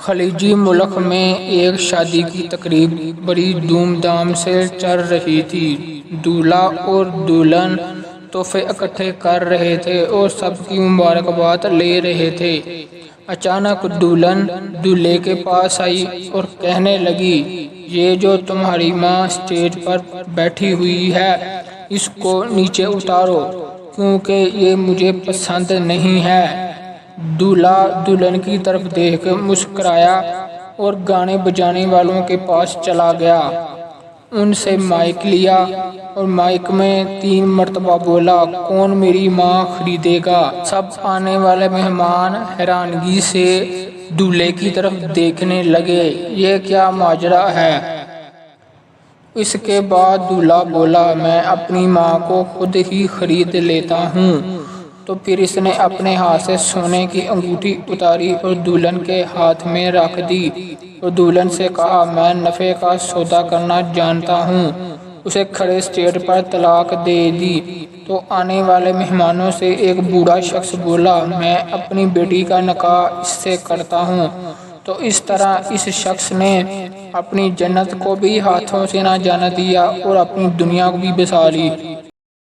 خلیجی ملک میں ایک شادی کی تقریب بڑی دھوم دھام سے چل رہی تھی۔ دولہا اور دلہن تحفے اکٹھے کر رہے تھے اور سب کی مبارکباد لے رہے تھے۔ اچانک دلہن دولہے کے پاس آئی اور کہنے لگی، یہ جو تمہاری ماں اسٹیج پر بیٹھی ہوئی ہے اس کو نیچے اتارو کیونکہ یہ مجھے پسند نہیں ہے۔ دولہا دلہن کی طرف دیکھ مسکرایا اور گانے بجانے والوں کے پاس چلا گیا۔ ان سے مائک لیا اور مائک میں 3 مرتبہ بولا، کون میری ماں خریدے گا؟ سب آنے والے مہمان حیرانگی سے دولہے کی طرف دیکھنے لگے، یہ کیا ماجرا ہے؟ اس کے بعد دولہا بولا، میں اپنی ماں کو خود ہی خرید لیتا ہوں۔ تو پھر اس نے اپنے ہاتھ سے سونے کی انگوٹھی اتاری اور دلہن کے ہاتھ میں رکھ دی اور دلہن سے کہا، میں نفع کا سودا کرنا جانتا ہوں۔ اسے کھڑے اسٹیج پر طلاق دے دی۔ تو آنے والے مہمانوں سے ایک بوڑھا شخص بولا، میں اپنی بیٹی کا نکاح اس سے کرتا ہوں۔ تو اس طرح اس شخص نے اپنی جنت کو بھی ہاتھوں سے نہ جانے دیا اور اپنی دنیا کو بھی بچا لی۔